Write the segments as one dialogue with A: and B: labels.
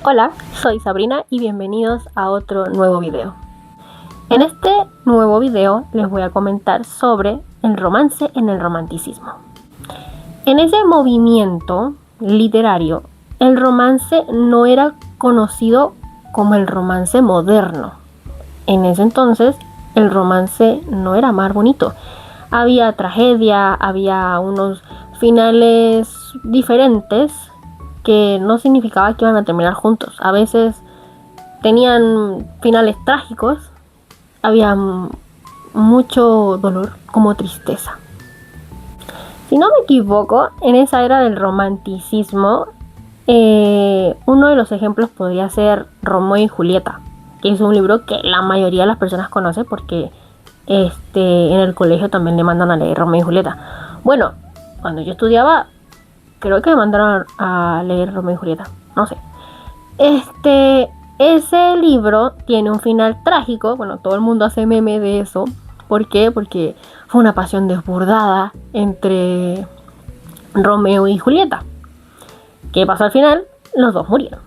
A: Hola, soy Sabrina y bienvenidos a otro nuevo video. En este nuevo video les voy a comentar sobre el romance en el romanticismo. En ese movimiento literario, el romance no era conocido como el romance moderno. En ese entonces, el romance no era más bonito. Había tragedia, había unos finales diferentes que no significaba que iban a terminar juntos. A veces tenían finales trágicos, había mucho dolor, como tristeza. Si no me equivoco, en esa era del romanticismo, uno de los ejemplos podría ser Romeo y Julieta, que es un libro que la mayoría de las personas conoce porque en el colegio también le mandan a leer Romeo y Julieta. Bueno, cuando yo estudiaba, creo que me mandaron a leer Romeo y Julieta, no sé. Ese libro tiene un final trágico. Bueno, todo el mundo hace meme de eso. ¿Por qué? Porque fue una pasión desbordada entre Romeo y Julieta. ¿Qué pasó al final? Los dos murieron.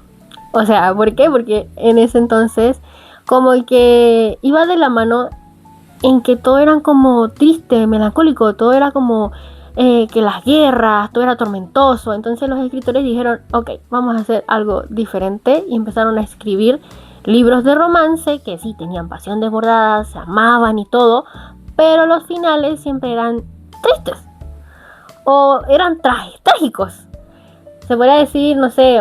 A: O sea, ¿por qué? Porque en ese entonces como que iba de la mano en que todo era como triste, melancólico, todo era como que las guerras, todo era tormentoso. Entonces los escritores dijeron, ok, vamos a hacer algo diferente, y empezaron a escribir libros de romance que sí tenían pasión desbordada, se amaban y todo, pero los finales siempre eran tristes o eran trágicos. Se podría decir, no sé,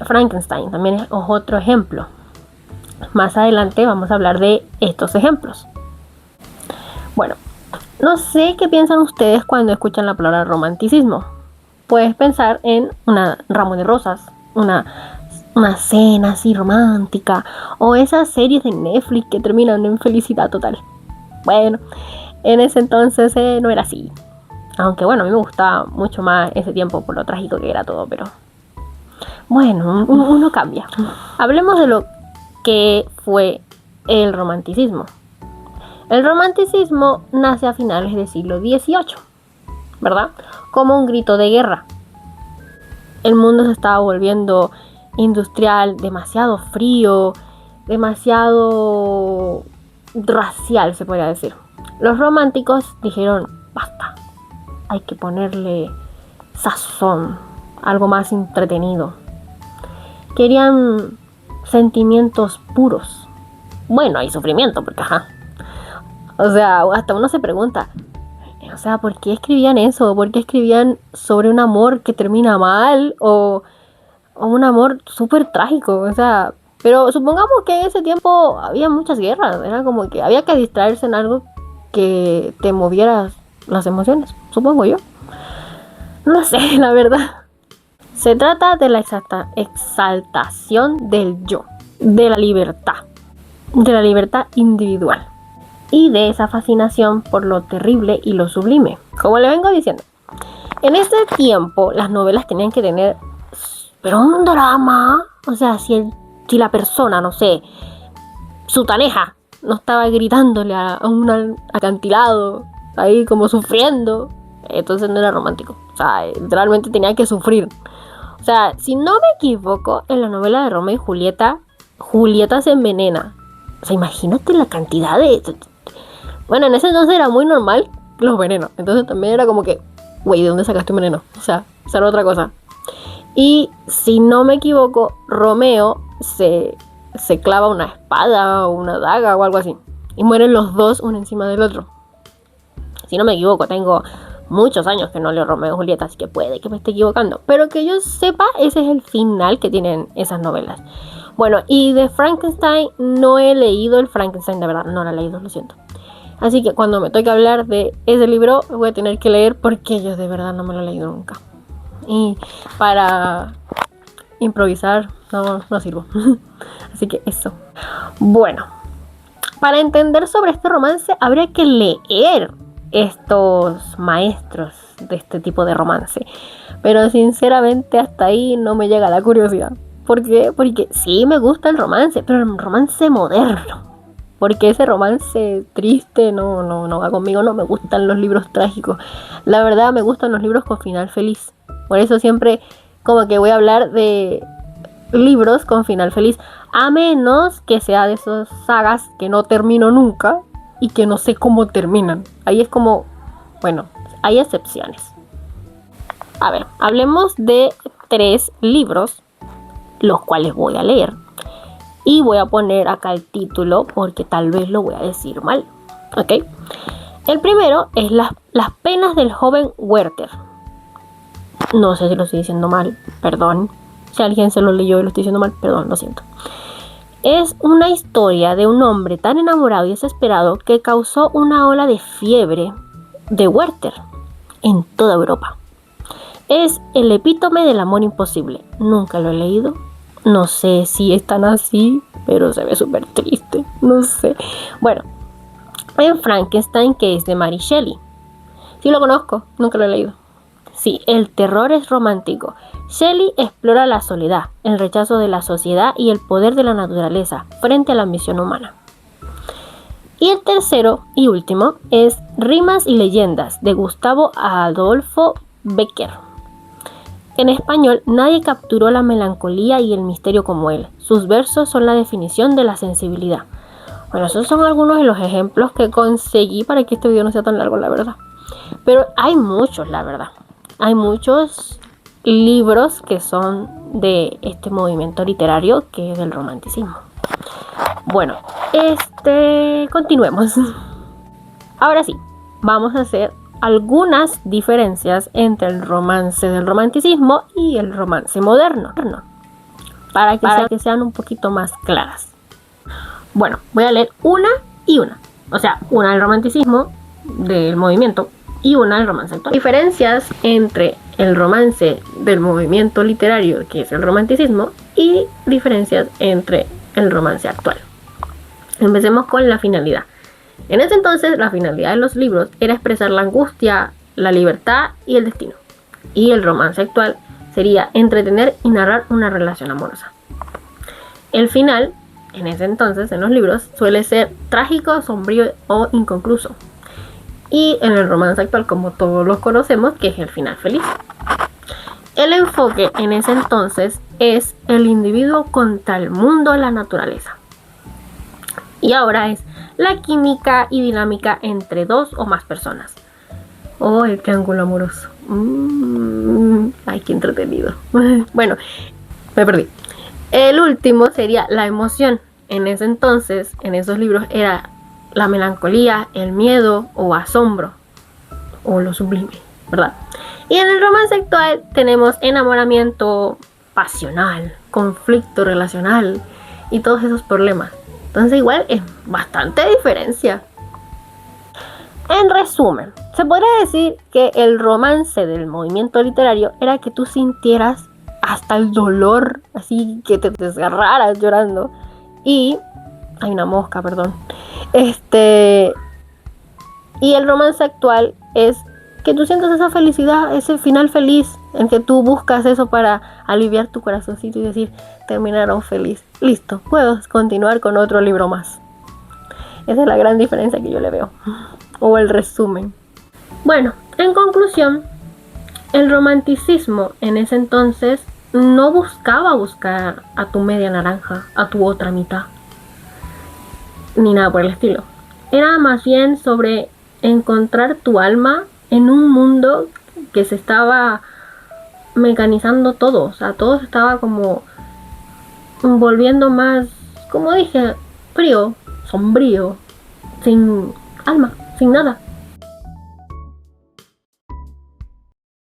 A: Frankenstein también es otro ejemplo. Más adelante vamos a hablar de estos ejemplos. Bueno, no sé qué piensan ustedes cuando escuchan la palabra romanticismo. Puedes pensar en un ramo de rosas, una cena así romántica, o esas series de Netflix que terminan en felicidad total. Bueno, en ese entonces no era así. Aunque bueno, a mí me gustaba mucho más ese tiempo por lo trágico que era todo, pero bueno, uno cambia. Hablemos de lo que fue el romanticismo. El romanticismo nace a finales del siglo XVIII, ¿verdad? Como un grito de guerra. El mundo se estaba volviendo industrial, demasiado frío, demasiado racial, se podría decir. Los románticos dijeron, basta, hay que ponerle sazón, algo más entretenido. Querían sentimientos puros. Bueno, hay sufrimiento, porque ajá. O sea, hasta uno se pregunta, o sea, ¿por qué escribían eso? ¿Por qué escribían sobre un amor que termina mal? O un amor súper trágico, o sea. Pero supongamos que en ese tiempo había muchas guerras. Era como que había que distraerse en algo que te moviera las emociones, supongo yo. No sé, la verdad. Se trata de la exaltación del yo, de la libertad individual, y de esa fascinación por lo terrible y lo sublime. Como le vengo diciendo, en ese tiempo las novelas tenían que tener, pero un drama. O sea, si la persona, no sé, Sutaneja, no estaba gritándole a un acantilado, ahí como sufriendo, entonces no era romántico. O sea, literalmente tenía que sufrir. O sea, si no me equivoco, en la novela de Romeo y Julieta, Julieta se envenena. O sea, imagínate la cantidad de... Bueno, en ese entonces era muy normal los venenos. Entonces también era como que, güey, ¿de dónde sacaste un veneno? O sea, esa era otra cosa. Y si no me equivoco, Romeo se clava una espada o una daga o algo así. Y mueren los dos uno encima del otro. Si no me equivoco, tengo muchos años que no leo Romeo y Julieta, así que puede que me esté equivocando. Pero que yo sepa, ese es el final que tienen esas novelas. Bueno, y de Frankenstein no he leído el Frankenstein, de verdad, no lo he leído, lo siento. Así que cuando me toque hablar de ese libro, voy a tener que leer porque yo de verdad no me lo he leído nunca. Y para improvisar no sirvo. Así que eso. Bueno, para entender sobre este romance habría que leer estos maestros de este tipo de romance. Pero sinceramente hasta ahí no me llega la curiosidad. ¿Por qué? Porque sí me gusta el romance, pero el romance moderno. Porque ese romance triste no va conmigo. No me gustan los libros trágicos. La verdad, me gustan los libros con final feliz. Por eso siempre como que voy a hablar de libros con final feliz, a menos que sea de esas sagas que no termino nunca y que no sé cómo terminan. Ahí es como, bueno, hay excepciones. A ver, hablemos de 3 libros, los cuales voy a leer. Y voy a poner acá el título porque tal vez lo voy a decir mal. ¿Ok? El primero es Las penas del joven Werther. No sé si lo estoy diciendo mal, perdón. Si alguien se lo leyó y lo estoy diciendo mal, perdón, lo siento. Es una historia de un hombre tan enamorado y desesperado que causó una ola de fiebre de Werther en toda Europa. Es el epítome del amor imposible. Nunca lo he leído. No sé si es tan así, pero se ve súper triste. No sé. Bueno, en Frankenstein, que es de Mary Shelley. Sí lo conozco, nunca lo he leído. Sí, el terror es romántico. Shelley explora la soledad, el rechazo de la sociedad y el poder de la naturaleza frente a la ambición humana. Y el tercero y último es Rimas y leyendas de Gustavo Adolfo Bécquer. En español, nadie capturó la melancolía y el misterio como él. Sus versos son la definición de la sensibilidad. Bueno, esos son algunos de los ejemplos que conseguí para que este video no sea tan largo, la verdad. Pero hay muchos, la verdad. Hay muchos libros que son de este movimiento literario que es del romanticismo. Bueno, continuemos. Ahora sí, vamos a hacer algunas diferencias entre el romance del romanticismo y el romance moderno, para que sean un poquito más claras. Bueno, voy a leer una y una. O sea, una del romanticismo, del movimiento, y una del romance actual. Diferencias entre el romance del movimiento literario, que es el romanticismo, y diferencias entre el romance actual. Empecemos con la finalidad. En ese entonces, la finalidad de los libros era expresar la angustia, la libertad y el destino. Y el romance actual sería entretener y narrar una relación amorosa. El final, en ese entonces, en los libros, suele ser trágico, sombrío o inconcluso. Y en el romance actual, como todos los conocemos, que es el final feliz. El enfoque en ese entonces es el individuo contra el mundo, la naturaleza. Y ahora es la química y dinámica entre 2 o más personas. Oh, el triángulo amoroso. Ay, qué entretenido. Bueno, me perdí. El último sería la emoción. En ese entonces, en esos libros, era la melancolía, el miedo o asombro. O lo sublime, ¿verdad? Y en el romance actual tenemos enamoramiento pasional, conflicto relacional y todos esos problemas. Entonces igual es bastante diferencia. En resumen, se podría decir que el romance del movimiento literario era que tú sintieras hasta el dolor, así que te desgarraras llorando. Y hay una mosca, perdón. Y el romance actual es que tú sientas esa felicidad, ese final feliz, en que tú buscas eso para aliviar tu corazoncito y decir, terminaron feliz. Listo, puedo continuar con otro libro más. Esa es la gran diferencia que yo le veo. O el resumen. Bueno, en conclusión, el romanticismo en ese entonces no buscaba buscar a tu media naranja, a tu otra mitad, ni nada por el estilo. Era más bien sobre encontrar tu alma en un mundo que se estaba mecanizando todo. O sea, todo se estaba como volviendo más, como dije, frío, sombrío, sin alma, sin nada.